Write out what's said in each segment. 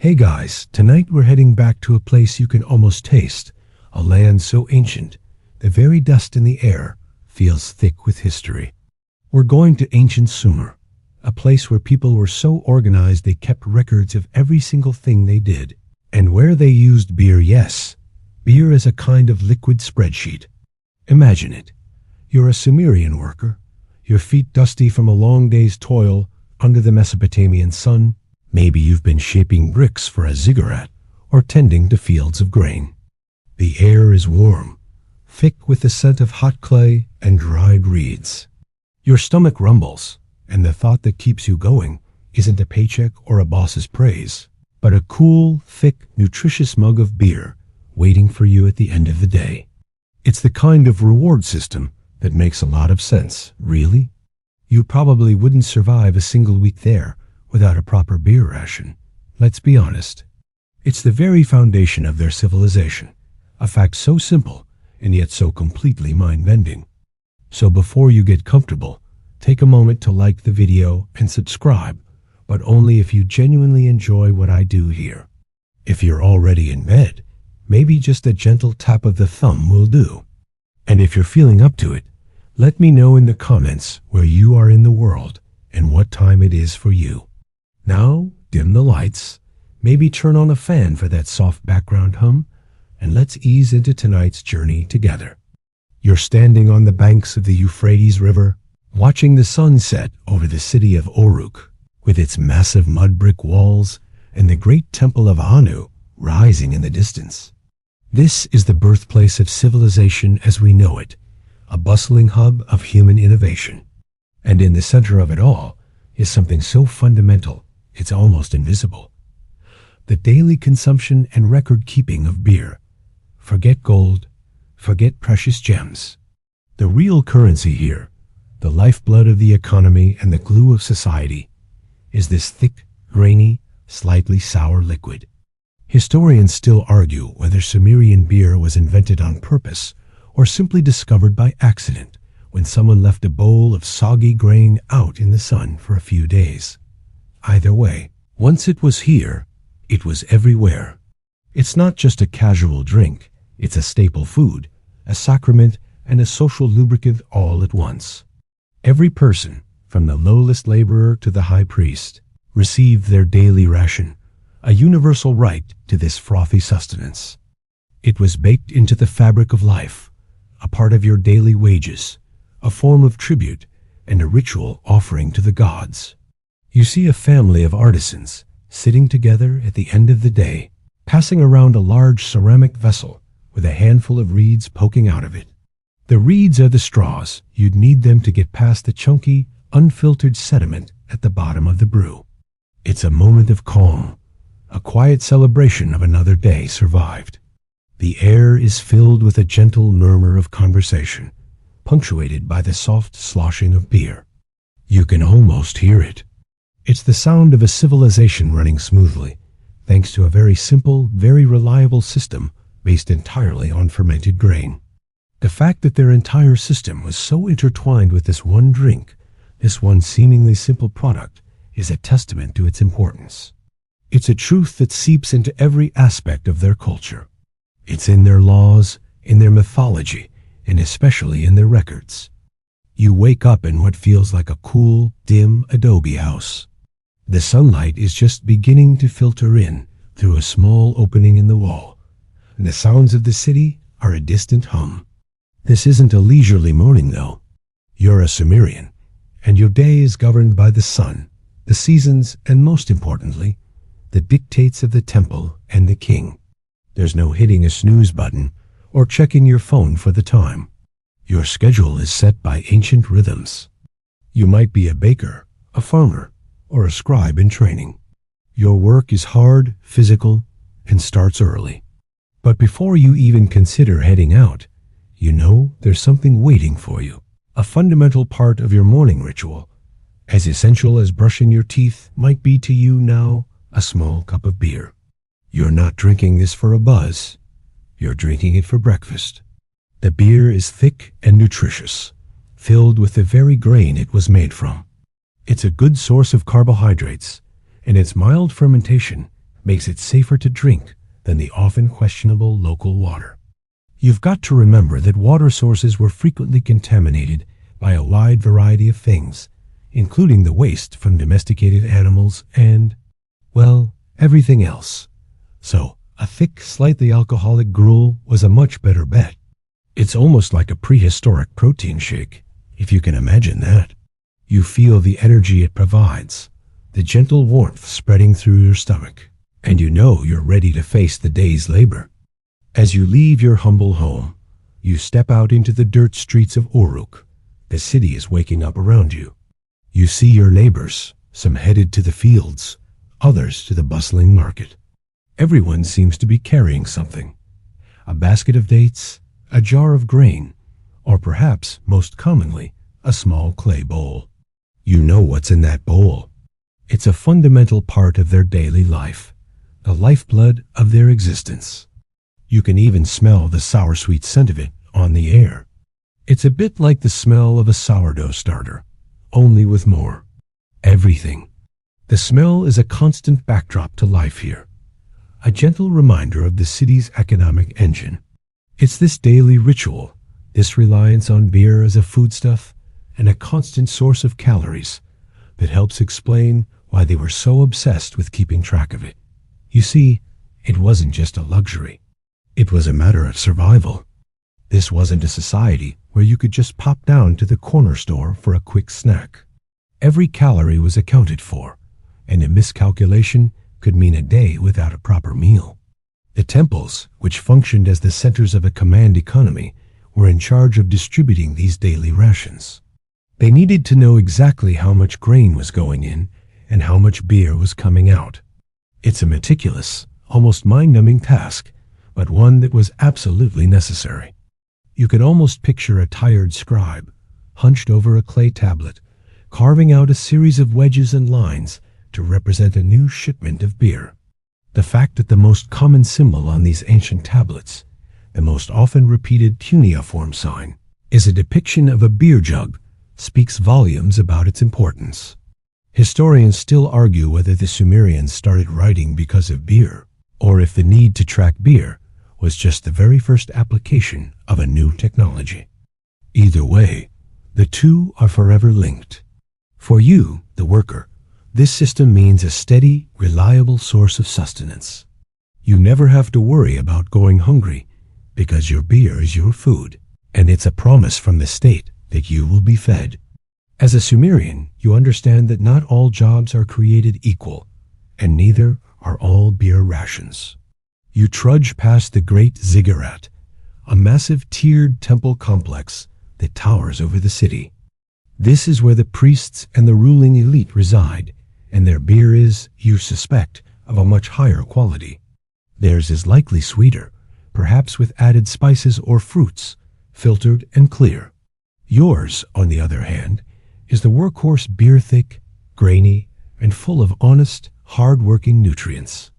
Hey guys, tonight we're heading back to a place you can almost taste, a land so ancient, the very dust in the air feels thick with history. We're going to ancient Sumer, a place where people were so organized they kept records of every single thing they did, and where they used beer, yes, beer as a kind of liquid spreadsheet. Imagine it. You're a Sumerian worker, your feet dusty from a long day's toil under the Mesopotamian sun. Maybe you've been shaping bricks for a ziggurat or tending to fields of grain. The air is warm, thick with the scent of hot clay and dried reeds. Your stomach rumbles, and the thought that keeps you going isn't a paycheck or a boss's praise, but a cool, thick, nutritious mug of beer waiting for you at the end of the day. It's the kind of reward system that makes a lot of sense, really. You probably wouldn't survive a single week there without a proper beer ration. Let's be honest. It's the very foundation of their civilization, a fact so simple and yet so completely mind-bending. So before you get comfortable, take a moment to like the video and subscribe, but only if you genuinely enjoy what I do here. If you're already in bed, maybe just a gentle tap of the thumb will do. And if you're feeling up to it, let me know in the comments where you are in the world and what time it is for you. Now, dim the lights, maybe turn on a fan for that soft background hum, and let's ease into tonight's journey together. You're standing on the banks of the Euphrates River, watching the sun set over the city of Uruk, with its massive mud brick walls and the great temple of Anu rising in the distance. This is the birthplace of civilization as we know it, a bustling hub of human innovation. And in the center of it all is something so fundamental it's almost invisible. The daily consumption and record-keeping of beer. Forget gold, forget precious gems. The real currency here, the lifeblood of the economy and the glue of society, is this thick, grainy, slightly sour liquid. Historians still argue whether Sumerian beer was invented on purpose or simply discovered by accident when someone left a bowl of soggy grain out in the sun for a few days. Either way, once it was here, it was everywhere. It's not just a casual drink, it's a staple food, a sacrament, and a social lubricant all at once. Every person, from the lowest laborer to the high priest, received their daily ration, a universal right to this frothy sustenance. It was baked into the fabric of life, a part of your daily wages, a form of tribute, and a ritual offering to the gods. You see a family of artisans sitting together at the end of the day, passing around a large ceramic vessel with a handful of reeds poking out of it. The reeds are the straws you'd need them to get past the chunky, unfiltered sediment at the bottom of the brew. It's a moment of calm, a quiet celebration of another day survived. The air is filled with a gentle murmur of conversation, punctuated by the soft sloshing of beer. You can almost hear it. It's the sound of a civilization running smoothly, thanks to a very simple, very reliable system based entirely on fermented grain. The fact that their entire system was so intertwined with this one drink, this one seemingly simple product, is a testament to its importance. It's a truth that seeps into every aspect of their culture. It's in their laws, in their mythology, and especially in their records. You wake up in what feels like a cool, dim adobe house. The sunlight is just beginning to filter in through a small opening in the wall, and the sounds of the city are a distant hum. This isn't a leisurely morning, though. You're a Sumerian, and your day is governed by the sun, the seasons, and most importantly, the dictates of the temple and the king. There's no hitting a snooze button or checking your phone for the time. Your schedule is set by ancient rhythms. You might be a baker, a farmer, or a scribe in training. Your work is hard, physical, and starts early. But before you even consider heading out, you know there's something waiting for you, a fundamental part of your morning ritual. As essential as brushing your teeth might be to you now, a small cup of beer. You're not drinking this for a buzz. You're drinking it for breakfast. The beer is thick and nutritious, filled with the very grain it was made from. It's a good source of carbohydrates, and its mild fermentation makes it safer to drink than the often questionable local water. You've got to remember that water sources were frequently contaminated by a wide variety of things, including the waste from domesticated animals and, well, everything else. So, a thick, slightly alcoholic gruel was a much better bet. It's almost like a prehistoric protein shake, if you can imagine that. You feel the energy it provides, the gentle warmth spreading through your stomach, and you know you're ready to face the day's labor. As you leave your humble home, you step out into the dirt streets of Uruk. The city is waking up around you. You see your neighbors, some headed to the fields, others to the bustling market. Everyone seems to be carrying something. A basket of dates, a jar of grain, or perhaps, most commonly, a small clay bowl. You know what's in that bowl. It's a fundamental part of their daily life, the lifeblood of their existence. You can even smell the sour-sweet scent of it on the air. It's a bit like the smell of a sourdough starter, only with more. Everything. The smell is a constant backdrop to life here, a gentle reminder of the city's economic engine. It's this daily ritual, this reliance on beer as a foodstuff and a constant source of calories, that helps explain why they were so obsessed with keeping track of it. You see, it wasn't just a luxury. It was a matter of survival. This wasn't a society where you could just pop down to the corner store for a quick snack. Every calorie was accounted for, and a miscalculation could mean a day without a proper meal. The temples, which functioned as the centers of a command economy, were in charge of distributing these daily rations. They needed to know exactly how much grain was going in and how much beer was coming out. It's a meticulous, almost mind-numbing task, but one that was absolutely necessary. You could almost picture a tired scribe, hunched over a clay tablet, carving out a series of wedges and lines to represent a new shipment of beer. The fact that the most common symbol on these ancient tablets, the most often repeated cuneiform sign, is a depiction of a beer jug, speaks volumes about its importance. Historians still argue whether the Sumerians started writing because of beer, or if the need to track beer was just the very first application of a new technology. Either way, the two are forever linked. For you, the worker, this system means a steady, reliable source of sustenance. You never have to worry about going hungry because your beer is your food, and it's a promise from the state that you will be fed. As a Sumerian, you understand that not all jobs are created equal, and neither are all beer rations. You trudge past the great ziggurat, a massive tiered temple complex that towers over the city. This is where the priests and the ruling elite reside, and their beer is, you suspect, of a much higher quality. Theirs is likely sweeter, perhaps with added spices or fruits, filtered and clear. Yours, on the other hand, is the workhorse beer, thick, grainy, and full of honest, hard-working nutrients.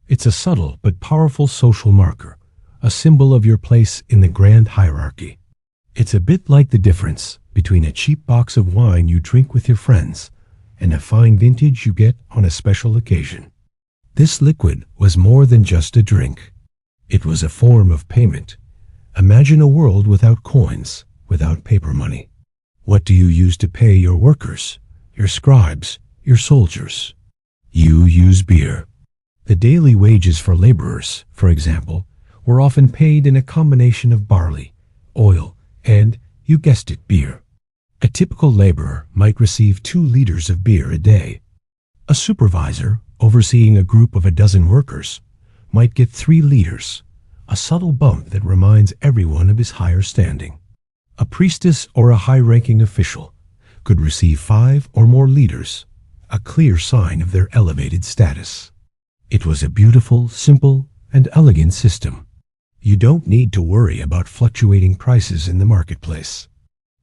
It's a subtle but powerful social marker, a symbol of your place in the grand hierarchy. It's a bit like the difference between a cheap box of wine you drink with your friends and a fine vintage you get on a special occasion. This liquid was more than just a drink. It was a form of payment. Imagine a world without coins, without paper money. What do you use to pay your workers, your scribes, your soldiers? You use beer. The daily wages for laborers, for example, were often paid in a combination of barley, oil, and, you guessed it, beer. A typical laborer might receive 2 liters of beer a day. A supervisor, overseeing a group of a dozen workers, might get 3 liters, a subtle bump that reminds everyone of his higher standing. A priestess or a high-ranking official could receive 5 or more liters, a clear sign of their elevated status. It was a beautiful, simple, and elegant system. You don't need to worry about fluctuating prices in the marketplace.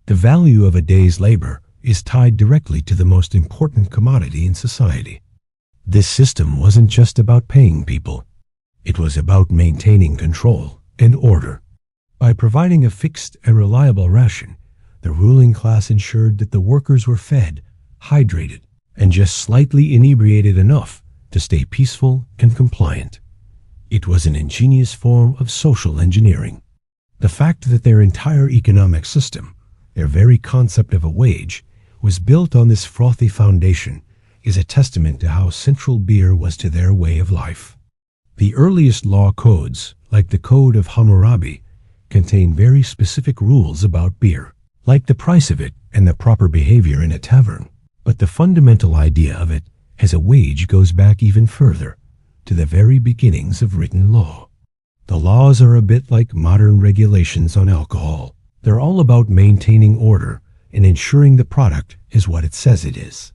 The value of a day's labor is tied directly to the most important commodity in society. This system wasn't just about paying people. It was about maintaining control and order. By providing a fixed and reliable ration, the ruling class ensured that the workers were fed, hydrated, and just slightly inebriated enough to stay peaceful and compliant. It was an ingenious form of social engineering. The fact that their entire economic system, their very concept of a wage, was built on this frothy foundation is a testament to how central beer was to their way of life. The earliest law codes, like the Code of Hammurabi, contain very specific rules about beer, like the price of it and the proper behavior in a tavern. But the fundamental idea of it as a wage goes back even further, to the very beginnings of written law. The laws are a bit like modern regulations on alcohol. They're all about maintaining order and ensuring the product is what it says it is.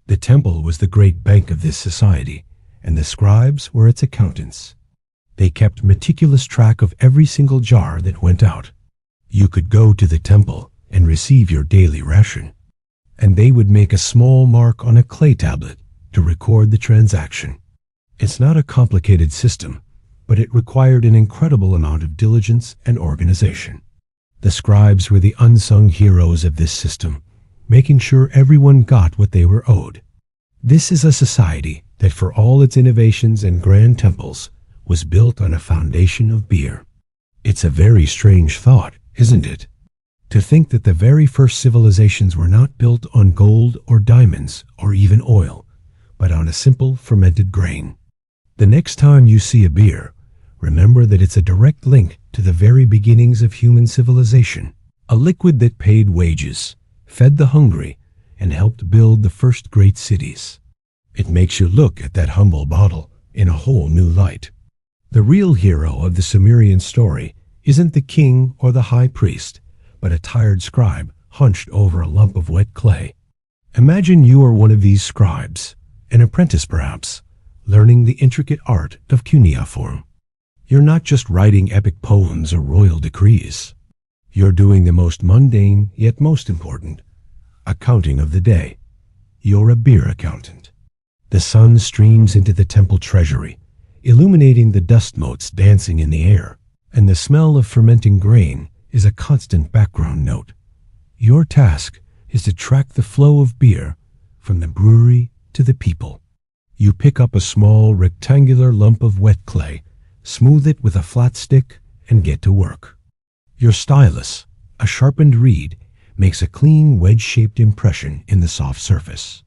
The temple was the great bank of this society, and the scribes were its accountants. They kept meticulous track of every single jar that went out. You could go to the temple and receive your daily ration, and they would make a small mark on a clay tablet to record the transaction. It's not a complicated system, but it required an incredible amount of diligence and organization. The scribes were the unsung heroes of this system, making sure everyone got what they were owed. This is a society that, for all its innovations and grand temples, was built on a foundation of beer. It's a very strange thought, isn't it? To think that the very first civilizations were not built on gold or diamonds or even oil, but on a simple fermented grain. The next time you see a beer, remember that it's a direct link to the very beginnings of human civilization, a liquid that paid wages, fed the hungry, and helped build the first great cities. It makes you look at that humble bottle in a whole new light. The real hero of the Sumerian story isn't the king or the high priest, but a tired scribe hunched over a lump of wet clay. Imagine you are one of these scribes, an apprentice perhaps, learning the intricate art of cuneiform. You're not just writing epic poems or royal decrees. You're doing the most mundane, yet most important, accounting of the day. You're a beer accountant. The sun streams into the temple treasury, illuminating the dust motes dancing in the air, and the smell of fermenting grain is a constant background note. Your task is to track the flow of beer from the brewery to the people. You pick up a small rectangular lump of wet clay, smooth it with a flat stick, and get to work. Your stylus, a sharpened reed, makes a clean wedge-shaped impression in the soft surface.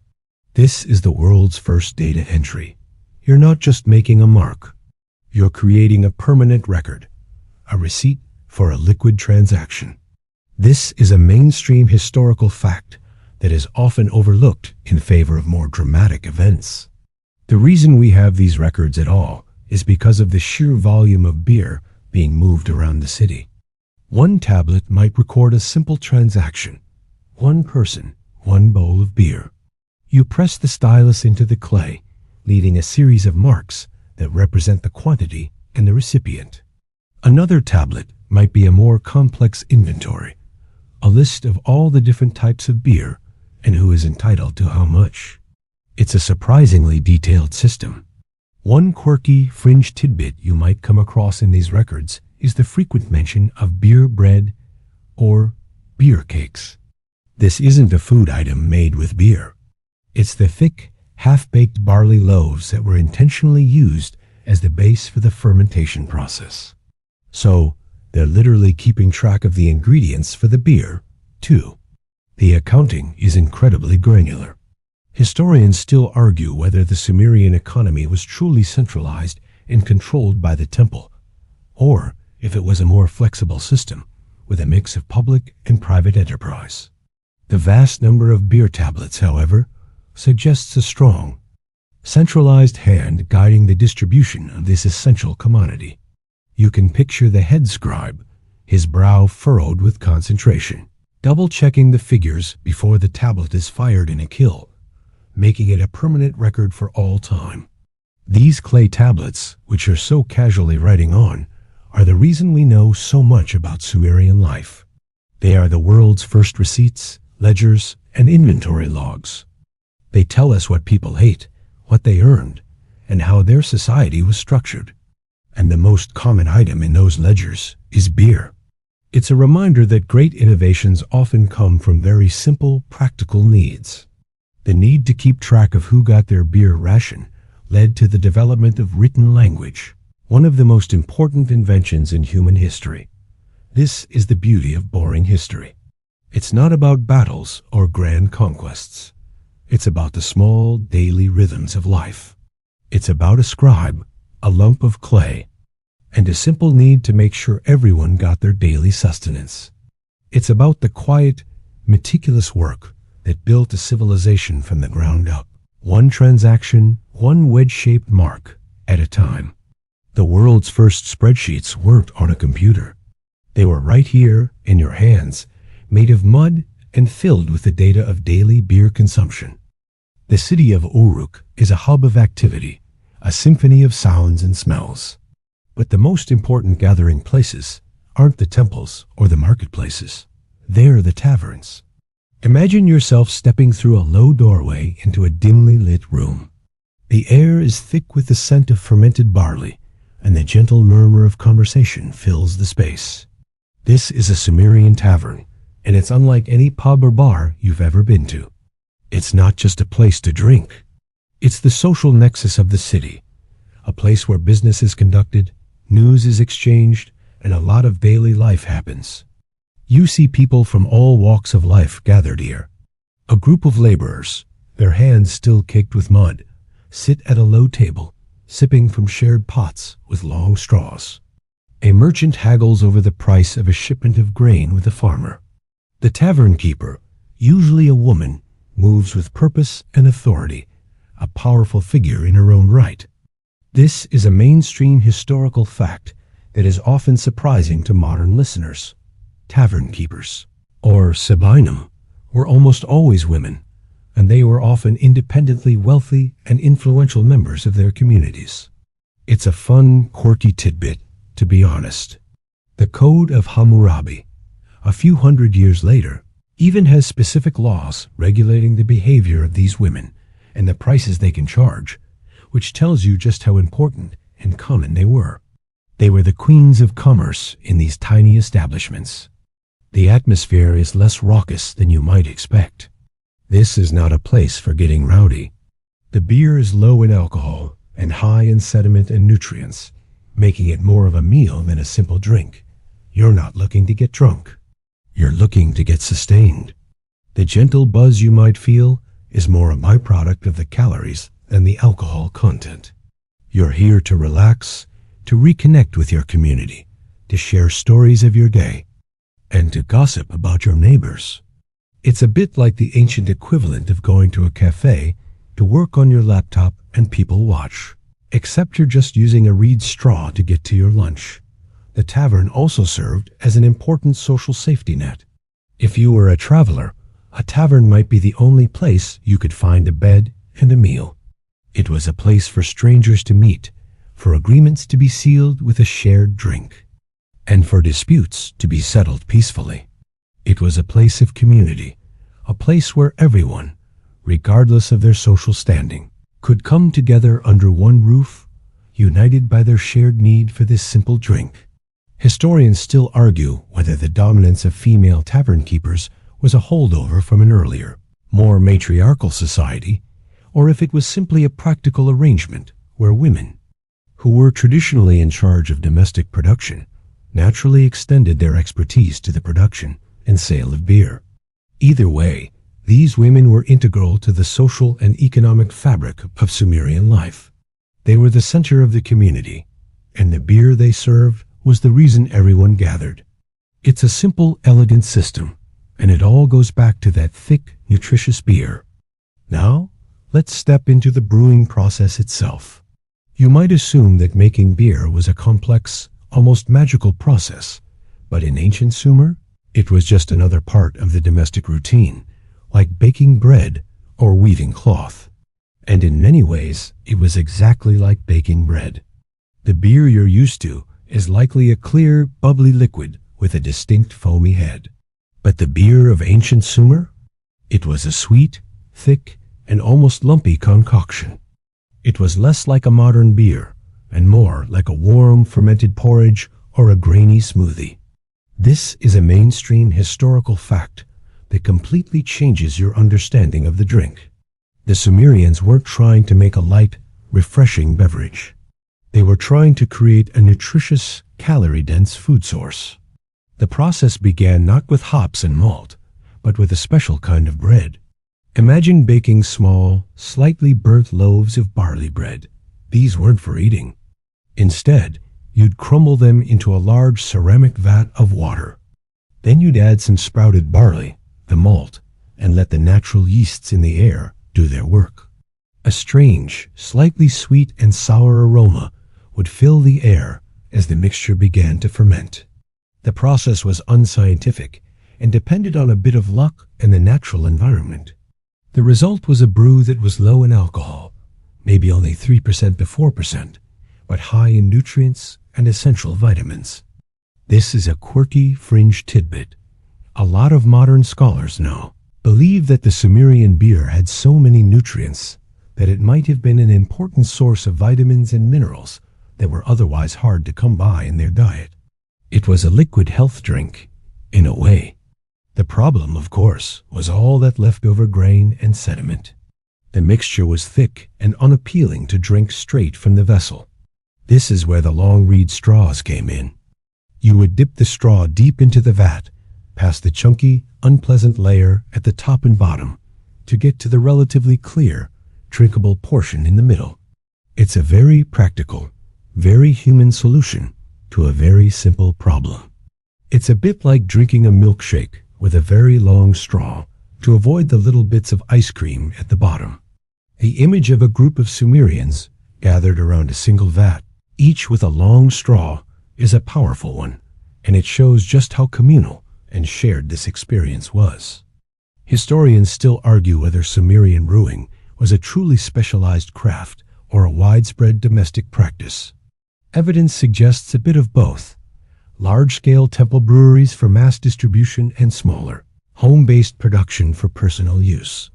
This is the world's first data entry. You're not just making a mark. You're creating a permanent record, a receipt for a liquid transaction. This is a mainstream historical fact that is often overlooked in favor of more dramatic events. The reason we have these records at all is because of the sheer volume of beer being moved around the city. One tablet might record a simple transaction. One person, one bowl of beer. You press the stylus into the clay, leaving a series of marks that represent the quantity and the recipient. Another tablet might be a more complex inventory, a list of all the different types of beer and who is entitled to how much. It's a surprisingly detailed system. One quirky fringe tidbit you might come across in these records is the frequent mention of beer bread or beer cakes. This isn't a food item made with beer. It's the thick, half-baked barley loaves that were intentionally used as the base for the fermentation process. So, they're literally keeping track of the ingredients for the beer, too. The accounting is incredibly granular. Historians still argue whether the Sumerian economy was truly centralized and controlled by the temple, or if it was a more flexible system with a mix of public and private enterprise. The vast number of beer tablets, however, suggests a strong, centralized hand guiding the distribution of this essential commodity. You can picture the head scribe, his brow furrowed with concentration, double-checking the figures before the tablet is fired in a kiln, making it a permanent record for all time. These clay tablets, which are so casually writing on, are the reason we know so much about Sumerian life. They are the world's first receipts, ledgers, and inventory logs. They tell us what people ate, what they earned, and how their society was structured. And the most common item in those ledgers is beer. It's a reminder that great innovations often come from very simple, practical needs. The need to keep track of who got their beer ration led to the development of written language, one of the most important inventions in human history. This is the beauty of boring history. It's not about battles or grand conquests. It's about the small, daily rhythms of life. It's about a scribe, a lump of clay, and a simple need to make sure everyone got their daily sustenance. It's about the quiet, meticulous work that built a civilization from the ground up, one transaction, one wedge-shaped mark at a time. The world's first spreadsheets weren't on a computer. They were right here in your hands, made of mud and filled with the data of daily beer consumption. The city of Uruk is a hub of activity, a symphony of sounds and smells. But the most important gathering places aren't the temples or the marketplaces. They're the taverns. Imagine yourself stepping through a low doorway into a dimly lit room. The air is thick with the scent of fermented barley, and the gentle murmur of conversation fills the space. This is a Sumerian tavern, and it's unlike any pub or bar you've ever been to. It's not just a place to drink. It's the social nexus of the city, a place where business is conducted, news is exchanged, and a lot of daily life happens. You see people from all walks of life gathered here. A group of laborers, their hands still caked with mud, sit at a low table, sipping from shared pots with long straws. A merchant haggles over the price of a shipment of grain with a farmer. The tavern keeper, usually a woman, moves with purpose and authority, a powerful figure in her own right. This is a mainstream historical fact that is often surprising to modern listeners. Tavern keepers, or Sabinum, were almost always women, and they were often independently wealthy and influential members of their communities. It's a fun, quirky tidbit, to be honest. The Code of Hammurabi, a few hundred years later, even has specific laws regulating the behavior of these women and the prices they can charge, which tells you just how important and common they were. They were the queens of commerce in these tiny establishments. The atmosphere is less raucous than you might expect. This is not a place for getting rowdy. The beer is low in alcohol and high in sediment and nutrients, making it more of a meal than a simple drink. You're not looking to get drunk. You're looking to get sustained. The gentle buzz you might feel is more a byproduct of the calories than the alcohol content. You're here to relax, to reconnect with your community, to share stories of your day, and to gossip about your neighbors. It's a bit like the ancient equivalent of going to a cafe to work on your laptop and people watch, except you're just using a reed straw to get to your lunch. The tavern also served as an important social safety net. If you were a traveler, a tavern might be the only place you could find a bed and a meal. It was a place for strangers to meet, for agreements to be sealed with a shared drink, and for disputes to be settled peacefully. It was a place of community, a place where everyone, regardless of their social standing, could come together under one roof, united by their shared need for this simple drink. Historians still argue whether the dominance of female tavern keepers was a holdover from an earlier, more matriarchal society, or if it was simply a practical arrangement where women, who were traditionally in charge of domestic production, naturally extended their expertise to the production and sale of beer. Either way, these women were integral to the social and economic fabric of Sumerian life. They were the center of the community, and the beer they served was the reason everyone gathered. It's a simple, elegant system, and it all goes back to that thick, nutritious beer. Now, let's step into the brewing process itself. You might assume that making beer was a complex, almost magical process, but in ancient Sumer, it was just another part of the domestic routine, like baking bread or weaving cloth. And in many ways, it was exactly like baking bread. The beer you're used to is likely a clear, bubbly liquid with a distinct foamy head. But the beer of ancient Sumer? It was a sweet, thick, and almost lumpy concoction. It was less like a modern beer, and more like a warm, fermented porridge or a grainy smoothie. This is a mainstream historical fact that completely changes your understanding of the drink. The Sumerians weren't trying to make a light, refreshing beverage. They were trying to create a nutritious, calorie-dense food source. The process began not with hops and malt, but with a special kind of bread. Imagine baking small, slightly burnt loaves of barley bread. These weren't for eating. Instead, you'd crumble them into a large ceramic vat of water. Then you'd add some sprouted barley, the malt, and let the natural yeasts in the air do their work. A strange, slightly sweet and sour aroma would fill the air as the mixture began to ferment. The process was unscientific and depended on a bit of luck and the natural environment. The result was a brew that was low in alcohol, maybe only 3% to 4%, but high in nutrients and essential vitamins. This is a quirky fringe tidbit. A lot of modern scholars now believe that the Sumerian beer had so many nutrients that it might have been an important source of vitamins and minerals that were otherwise hard to come by in their diet. It was a liquid health drink, in a way. The problem, of course, was all that leftover grain and sediment. The mixture was thick and unappealing to drink straight from the vessel. This is where the long reed straws came in. You would dip the straw deep into the vat, past the chunky, unpleasant layer at the top and bottom, to get to the relatively clear, drinkable portion in the middle. It's a very practical, very human solution to a very simple problem. It's a bit like drinking a milkshake with a very long straw to avoid the little bits of ice cream at the bottom. The image of a group of Sumerians gathered around a single vat, each with a long straw, is a powerful one, and it shows just how communal and shared this experience was. Historians still argue whether Sumerian brewing was a truly specialized craft or a widespread domestic practice. Evidence suggests a bit of both. Large-scale temple breweries for mass distribution and smaller, home-based production for personal use.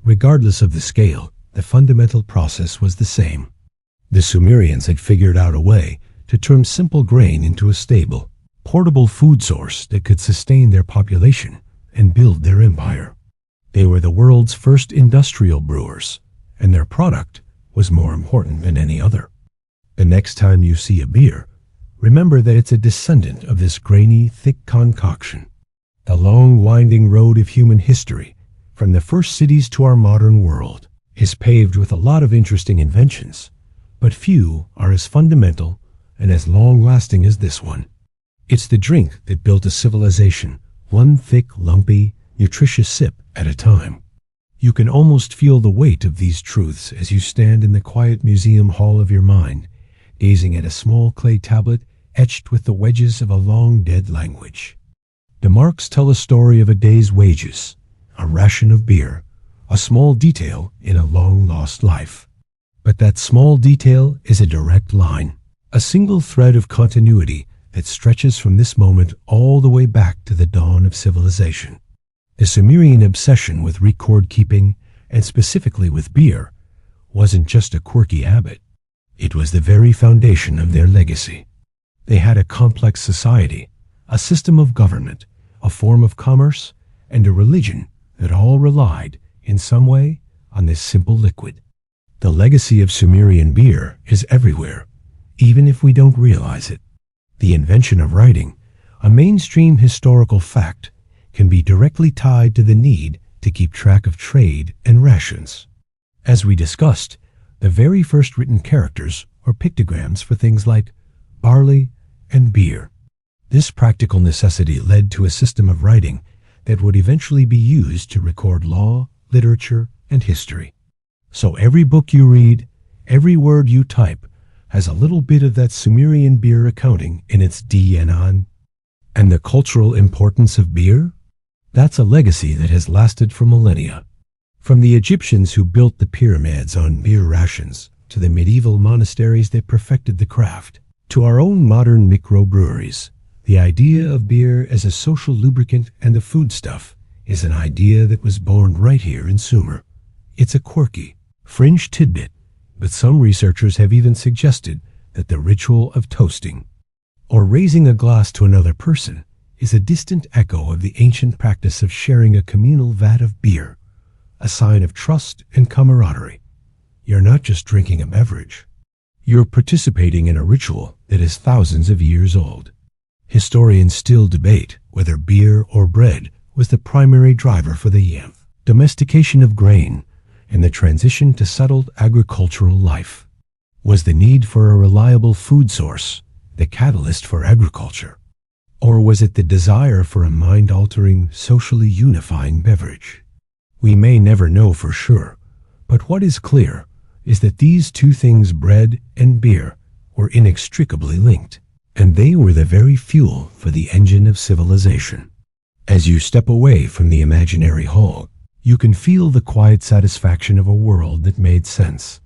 Regardless of the scale, the fundamental process was the same. The Sumerians had figured out a way to turn simple grain into a stable, portable food source that could sustain their population and build their empire. They were the world's first industrial brewers, and their product was more important than any other. The next time you see a beer, remember that it's a descendant of this grainy, thick concoction. The long, winding road of human history, from the first cities to our modern world, is paved with a lot of interesting inventions, but few are as fundamental and as long-lasting as this one. It's the drink that built a civilization, one thick, lumpy, nutritious sip at a time. You can almost feel the weight of these truths as you stand in the quiet museum hall of your mind, gazing at a small clay tablet etched with the wedges of a long-dead language. The marks tell a story of a day's wages, a ration of beer, a small detail in a long-lost life. But that small detail is a direct line, a single thread of continuity that stretches from this moment all the way back to the dawn of civilization. The Sumerian obsession with record-keeping, and specifically with beer, wasn't just a quirky habit. It was the very foundation of their legacy. They had a complex society, a system of government, a form of commerce, and a religion that all relied, in some way, on this simple liquid. The legacy of Sumerian beer is everywhere, even if we don't realize it. The invention of writing, a mainstream historical fact, can be directly tied to the need to keep track of trade and rations. As we discussed, the very first written characters or pictograms for things like barley and beer. This practical necessity led to a system of writing that would eventually be used to record law, literature, and history. So every book you read, every word you type, has a little bit of that Sumerian beer accounting in its DNA. And the cultural importance of beer? That's a legacy that has lasted for millennia. From the Egyptians who built the pyramids on beer rations, to the medieval monasteries that perfected the craft, to our own modern microbreweries, the idea of beer as a social lubricant and a foodstuff is an idea that was born right here in Sumer. It's a quirky, fringe tidbit, but some researchers have even suggested that the ritual of toasting, or raising a glass to another person, is a distant echo of the ancient practice of sharing a communal vat of beer, a sign of trust and camaraderie. you're not just drinking a beverage. You're participating in a ritual that is thousands of years old. Historians still debate whether beer or bread was the primary driver for the domestication of grain and the transition to settled agricultural life. Was the need for a reliable food source the catalyst for agriculture? Or was it the desire for a mind-altering, socially unifying beverage? We may never know for sure, but what is clear is that these two things, bread and beer, were inextricably linked, and they were the very fuel for the engine of civilization. As you step away from the imaginary hall, you can feel the quiet satisfaction of a world that made sense.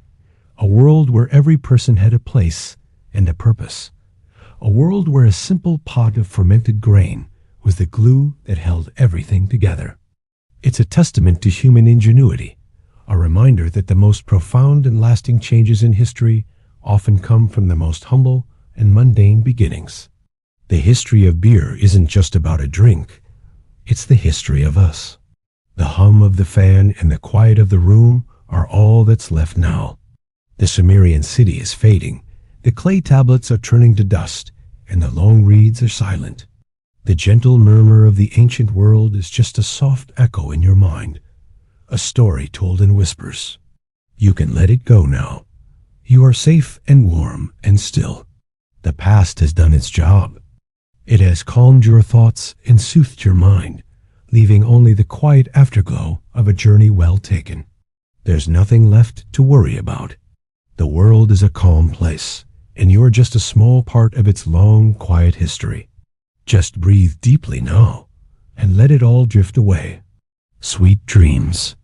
A world where every person had a place and a purpose. A world where a simple pot of fermented grain was the glue that held everything together. It's a testament to human ingenuity, a reminder that the most profound and lasting changes in history often come from the most humble and mundane beginnings. The history of beer isn't just about a drink, it's the history of us. The hum of the fan and the quiet of the room are all that's left now. The Sumerian city is fading, the clay tablets are turning to dust, and the long reeds are silent. The gentle murmur of the ancient world is just a soft echo in your mind, a story told in whispers. You can let it go now. You are safe and warm and still. The past has done its job. It has calmed your thoughts and soothed your mind, leaving only the quiet afterglow of a journey well taken. There's nothing left to worry about. The world is a calm place, and you're just a small part of its long, quiet history. Just breathe deeply now, and let it all drift away. Sweet dreams.